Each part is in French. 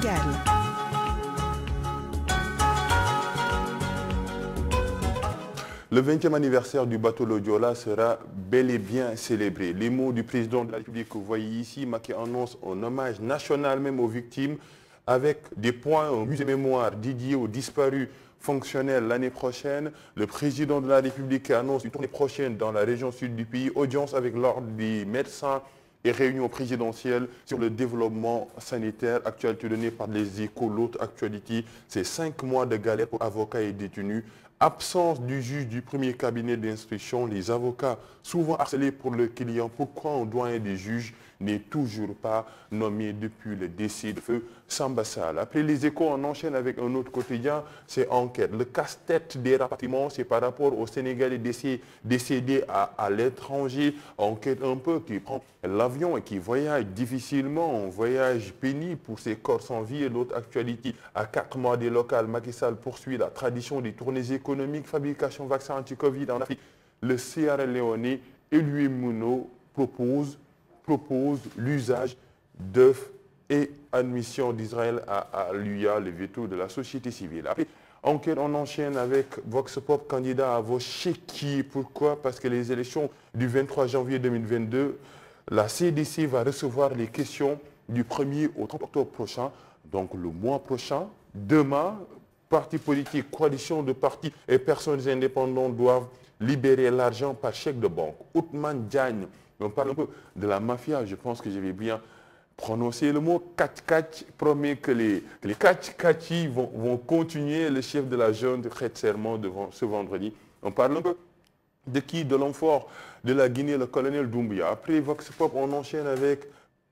Sénégal. Le 20e anniversaire du bateau Le Joola sera bel et bien célébré. Les mots du président de la République que vous voyez ici, Macky annonce un hommage national même aux victimes avec des points au musée mémoire dédié aux disparus fonctionnels l'année prochaine. Le président de la République annonce une tournée prochaine dans la région sud du pays, audience avec l'ordre des médecins et réunion présidentielle sur le développement sanitaire. Actualité donnée par les Échos. L'autre actualité, c'est 5 mois de galère pour avocats et détenus. Absence du juge du premier cabinet d'instruction, les avocats souvent harcelés pour le client. Pourquoi un doyen des juges n'est toujours pas nommé depuis le décès de feu Samba Sall? Après les Échos, on enchaîne avec un autre quotidien, c'est Enquête. Le casse-tête des rapatriements, c'est par rapport aux Sénégalais décédés à l'étranger. Enquête un peu qui prend l'avion et qui voyage difficilement, un voyage pénible pour ses corps sans vie. Et l'autre actualité, à 4 mois des locales, Macky Sall poursuit la tradition des tournées économiques, fabrication vaccins anti-Covid en Afrique. Le Sierra Leone, Elie Mouno propose l'usage d'œufs et admission d'Israël à l'UA, le veto de la société civile. Après, Enquête, on enchaîne avec Vox Pop, candidat à vos chéquiers. Pourquoi? Parce que les élections du 23 janvier 2022, la CDC va recevoir les questions du 1er au 30 octobre prochain, donc le mois prochain. Demain, partis politiques, coalitions de partis et personnes indépendantes doivent libérer l'argent par chèque de banque. Ousmane Diagne, on parle un peu de la mafia, je pense que je vais bien prononcer le mot. Catch promet que les catch vont continuer. Le chef de la junte prête serment devant ce vendredi. On parle un peu de qui? De l'homme fort de la Guinée, le colonel Doumbouya. Après Vox Pop, on enchaîne avec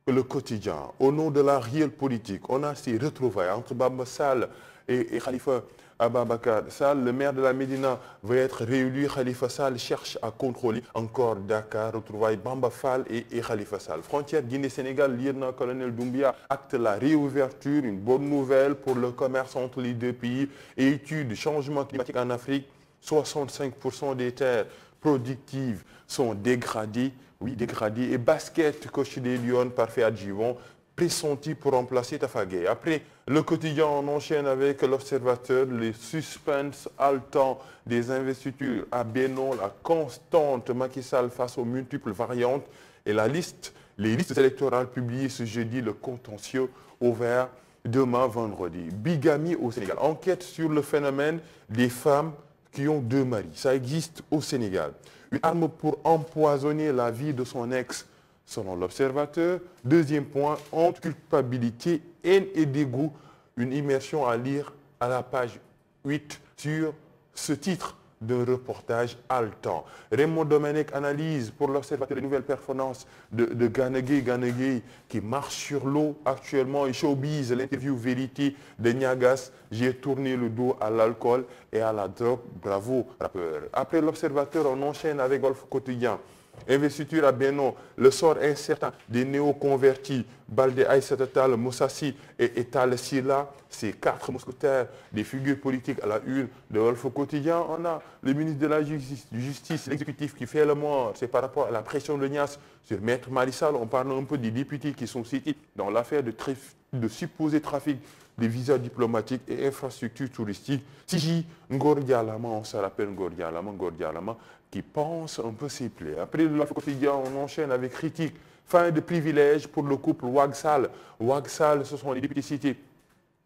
le quotidien. Au nom de la réelle politique, on a ces retrouvailles entre Bamba Sall et Khalifa Ababakar Sall. Le maire de la Médina va être réélu. Khalifa Sall cherche à contrôler encore Dakar. Retrouvailles Bamba Fall et Khalifa Sall. Frontière Guinée-Sénégal, lieutenant-colonel Doumbouya acte la réouverture. Une bonne nouvelle pour le commerce entre les deux pays. Et étude du changement climatique en Afrique. 65% des terres productives sont dégradées. Oui, dégradées. Et basket, coach des Lions, parfait adjuvant, pressenti pour remplacer Tafagé. Après, le quotidien, on enchaîne avec l'Observateur, les suspens haletant des investitures à Bénon, la constante Macky Sall face aux multiples variantes et les listes électorales publiées ce jeudi, le contentieux ouvert demain vendredi. Bigamie au Sénégal. Enquête sur le phénomène des femmes qui ont 2 maris. Ça existe au Sénégal. Une arme pour empoisonner la vie de son ex, selon l'Observateur. Deuxième point, honte, culpabilité, haine et dégoût. Une immersion à lire à la page 8 sur ce titre d'un reportage haletant. Raymond Domenech analyse pour l'Observateur les nouvelles performances de Gana Gueye qui marche sur l'eau actuellement et showbiz. L'interview vérité de Niagas. J'ai tourné le dos à l'alcool et à la drogue. Bravo, rappeur. Après l'Observateur, on enchaîne avec Golf Quotidien. Investiture à Bénon, le sort incertain des néoconvertis, Baldé Aïssata Tall, Moussassi et Tall Silla, ces 4 mousquetaires, des figures politiques à la une de Wolf Quotidien. On a le ministre de la Justice, l'exécutif qui fait le mort, c'est par rapport à la pression de Nias sur Maître Marissal. On parle un peu des députés qui sont cités dans l'affaire de supposé trafic des visas diplomatiques et infrastructures touristiques. Siji Ngordialama, on se rappelle Ngordialama, qui pense un peu ses plaies. Après le quotidien, on enchaîne avec critique. Fin de privilèges pour le couple Ouagsal. Ouagsal, ce sont les députés cités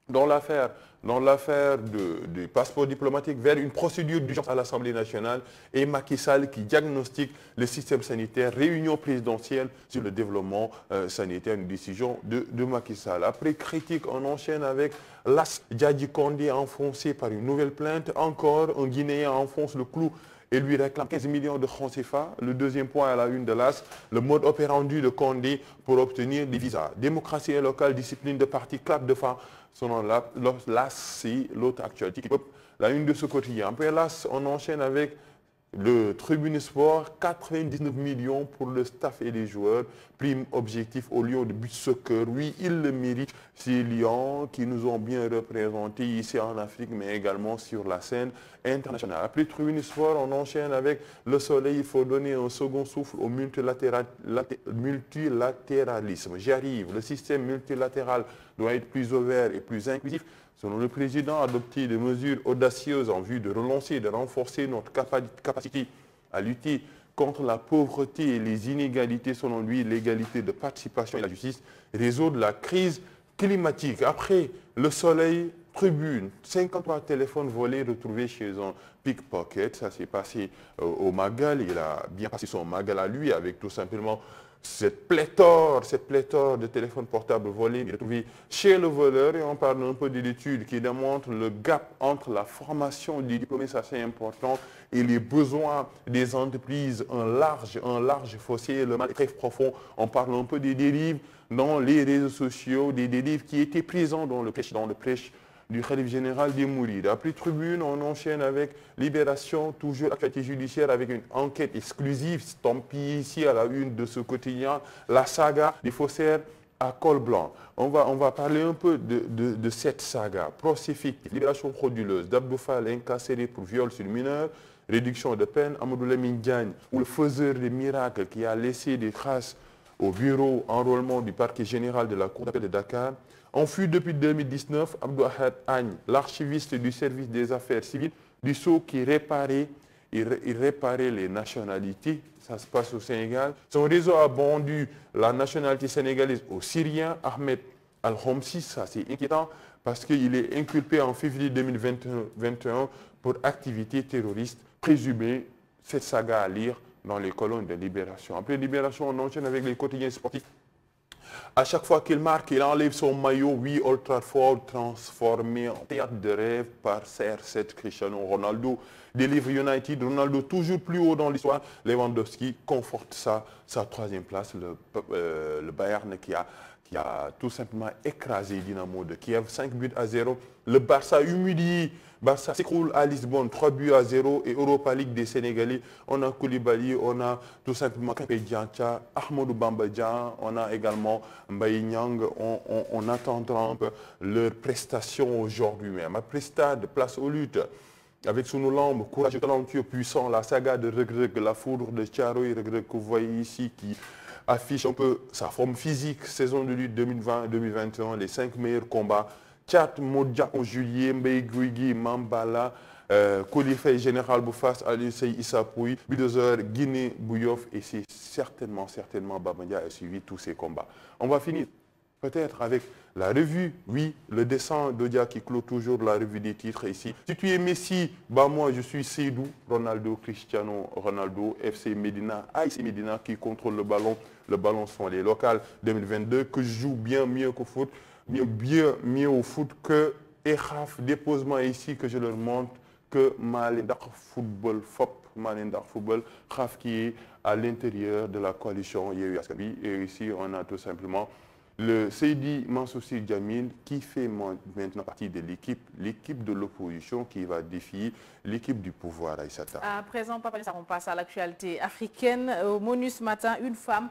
dans l'affaire du passeport diplomatique vers une procédure d'urgence à l'Assemblée nationale et Macky Sall qui diagnostique le système sanitaire, réunion présidentielle sur le développement sanitaire, une décision de Macky Sall. Après critique, on enchaîne avec l'As Djadji Kondé enfoncé par une nouvelle plainte. Encore un Guinéen enfonce le clou et lui réclame 15 millions de francs CFA. Le deuxième point à la une de l'AS, le mode opérandi de Condé pour obtenir des visas. Démocratie et locale, discipline de parti, clap de fin. Selon l'AS, c'est l'autre actualité. La une de ce quotidien. Après l'AS, on enchaîne avec le Tribune Sport, 99 millions pour le staff et les joueurs. Prime objectif au Lions de but soccer. Oui, ils le méritent. Ces Lions qui nous ont bien représentés ici en Afrique, mais également sur la scène internationale. Après Tribune Sport, on enchaîne avec le Soleil. Il faut donner un second souffle au multilatéralisme. J'y arrive. Le système multilatéral doit être plus ouvert et plus inclusif. Selon le président, adopter des mesures audacieuses en vue de relancer et de renforcer notre capacité à lutter contre la pauvreté et les inégalités, selon lui, l'égalité de participation et la justice, résoudre la crise climatique. Après le soleil, tribune, 53 téléphones volés retrouvés chez un pickpocket. Ça s'est passé au Magal. Il a bien passé son Magal à lui avec tout simplement cette pléthore de téléphones portables volés retrouvés chez le voleur. Et on parle un peu de l'étude qui démontre le gap entre la formation des diplômés, ça c'est important, et les besoins des entreprises, un large fossé, le mal est très profond. On parle un peu des dérives dans les réseaux sociaux, des dérives qui étaient présents dans le prêche du Khalif général des Mourides. Après Tribune, on enchaîne avec Libération, toujours actualité judiciaire avec une enquête exclusive, stampée ici à la une de ce quotidien, la saga des faussaires à col blanc. On va parler un peu de cette saga. Procès fictif, libération frauduleuse, d'Abdou Fall incarcéré pour viol sur mineur, réduction de peine, Amadou Lamine Diagne, ou le faiseur des miracles qui a laissé des traces au bureau enrôlement du parquet général de la Cour d'appel de Dakar. Enfui depuis 2019, Abdou Ahad Agne, l'archiviste du service des affaires civiles, du sceau qui réparait les nationalités. Ça se passe au Sénégal. Son réseau a vendu la nationalité sénégalaise au Syrien Ahmed Al-Homsi. Ça, c'est inquiétant parce qu'il est inculpé en février 2021 pour activité terroriste présumée. Cette saga à lire dans les colonnes de Libération. Après Libération, on enchaîne avec les quotidiens sportifs. À chaque fois qu'il marque, il enlève son maillot, oui, Old Trafford, transformé en théâtre de rêve par CR7 Cristiano Ronaldo. Délivre United, Ronaldo toujours plus haut dans l'histoire. Lewandowski conforte sa troisième place, le Bayern qui a tout simplement écrasé Dynamo de Kiev, 5-0. Le Barça humilié. Barça s'écroule à Lisbonne, 3-0 et Europa League des Sénégalais. On a Koulibaly, on a tout simplement Krépin Diatta, Ahmadou Bamba Dieng, on a également Mbaye Niang. On attendra un peu leurs prestations aujourd'hui même. Après stade, place aux luttes. Avec Sunu Lamb, courageux, talentueux, puissant, la saga de Reug, la foudre de Thiaroye, Reug que vous voyez ici qui affiche un peu sa forme physique, saison de lutte 2020-2021, les 5 meilleurs combats. Tchad, Modja en juillet, Mbaye Guigui, Mambala, Kolifay, Général Boufas, Alisei Issapouy, Bulldozer, Guinée, Bouyoff, et c'est certainement Babandia a suivi tous ces combats. On va finir peut-être avec la revue, oui, le dessin d'Odia qui clôt toujours la revue des titres ici. Si tu es Messi, bah moi je suis Seydou, Ronaldo, Cristiano Ronaldo, FC Medina, AS Medina qui contrôle le ballon. Le ballon sont les locales 2022, que je joue bien mieux qu'au foot, bien mieux au foot que Ekhaf, déposement ici que je leur montre que Malendar Football, FOP, Malendar Football, Khaf qui est à l'intérieur de la coalition Yewwi Askan Wi. Et ici on a tout simplement le Seydi Mansour-Sy Djamil qui fait maintenant partie de l'équipe de l'opposition qui va défier l'équipe du pouvoir, Aïssata. À présent, Papa Nissa, on passe à l'actualité africaine. Au menu ce matin, une femme,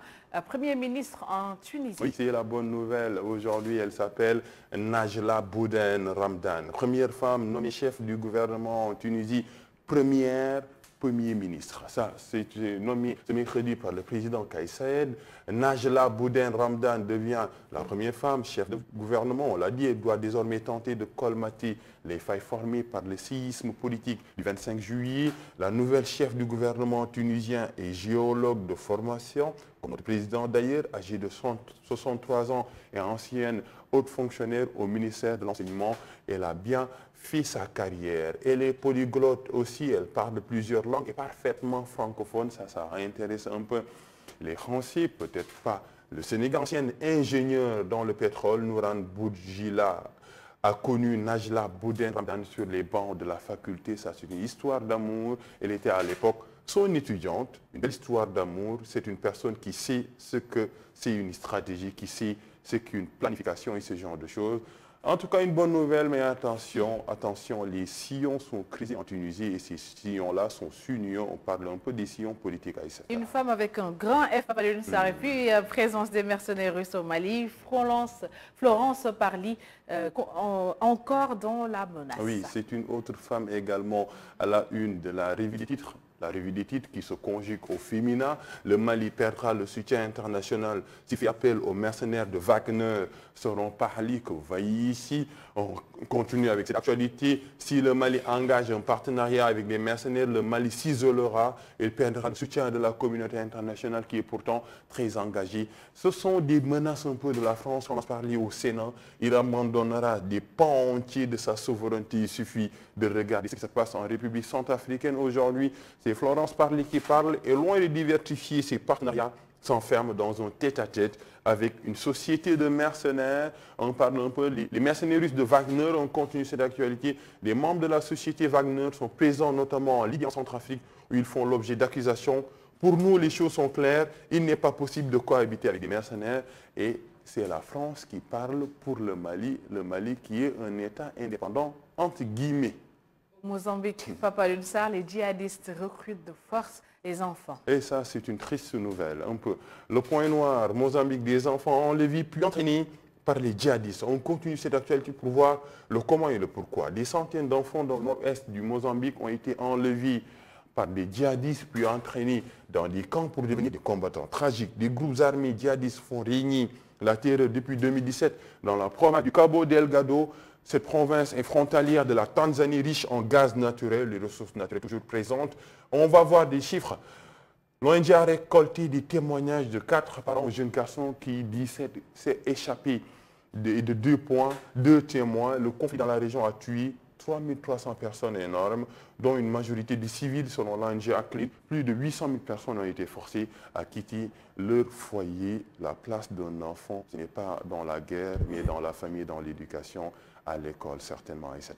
Premier ministre en Tunisie. Oui, c'est la bonne nouvelle. Aujourd'hui, elle s'appelle Najla Bouden Ramdan. Première femme nommée chef du gouvernement en Tunisie, Premier ministre. Ça, c'est nommé ce mercredi par le président Kais Saied. Najla Bouden Ramdan devient la première femme chef de gouvernement. On l'a dit, elle doit désormais tenter de colmater les failles formées par le séisme politique du 25 juillet. La nouvelle chef du gouvernement tunisien est géologue de formation, comme notre président d'ailleurs, âgée de 63 ans et ancienne haute fonctionnaire au ministère de l'Enseignement. Elle a bien fait sa carrière. Elle est polyglotte aussi, elle parle plusieurs langues et parfaitement francophone. Ça intéresse un peu les Français, peut-être pas. Le Sénégal, ancien ingénieur dans le pétrole, Nouran Boudjila, a connu Najla Bouden Ramdan sur les bancs de la faculté. Ça, c'est une histoire d'amour. Elle était à l'époque son étudiante. Une belle histoire d'amour. C'est une personne qui sait ce que c'est une stratégie, qui sait ce qu'une planification et ce genre de choses. En tout cas, une bonne nouvelle, mais attention, les sillons sont crisés en Tunisie et ces sillons-là sont sunions. On parle un peu des sillons politiques à Issa. Une femme avec un grand F, et puis présence des mercenaires russes au Mali, Florence Parly, encore dans la menace. Oui, c'est une autre femme également à la une de la revue des titres. La revue des titres qui se conjugue au féminin. Le Mali perdra le soutien international. S'il fait appel aux mercenaires de Wagner seront parlés, que vous voyez ici. On continue avec cette actualité. Si le Mali engage un partenariat avec des mercenaires, le Mali s'isolera. Il perdra le soutien de la communauté internationale qui est pourtant très engagée. Ce sont des menaces un peu de la France. On va parler au Sénat. Il abandonnera des pans entiers de sa souveraineté. Il suffit de regarder ce qui se passe en République centrafricaine aujourd'hui. C'est Florence Parly qui parle et loin de diversifier ses partenariats, s'enferme dans un tête-à-tête avec une société de mercenaires. On parle un peu, les mercenaires russes de Wagner, on continue cette actualité. Les membres de la société Wagner sont présents notamment en Libye, en Centrafrique, où ils font l'objet d'accusations. Pour nous, les choses sont claires. Il n'est pas possible de cohabiter avec des mercenaires. Et c'est la France qui parle pour le Mali qui est un État indépendant, entre guillemets. Mozambique, Papa Sarr, les djihadistes recrutent de force les enfants. Et ça, c'est une triste nouvelle, un peu. Le point noir, Mozambique, des enfants enlevés puis entraînés par les djihadistes. On continue cette actualité pour voir le comment et le pourquoi. Des centaines d'enfants dans le nord-est du Mozambique ont été enlevés par des djihadistes puis entraînés dans des camps pour devenir des combattants tragiques. Des groupes armés djihadistes font régner la terreur depuis 2017 dans la province du Cabo Delgado. Cette province est frontalière de la Tanzanie, riche en gaz naturel, les ressources naturelles toujours présentes. On va voir des chiffres. L'ONG a récolté des témoignages de 4 parents jeunes garçons qui disent s'est échappé de 2 points, 2 témoins. Le conflit dans la région a tué 3300 personnes énormes, dont une majorité de civils selon l'ONG ACLED. Plus de 800 000 personnes ont été forcées à quitter leur foyer. La place d'un enfant, ce n'est pas dans la guerre, mais dans la famille, dans l'éducation, à l'école certainement, etc.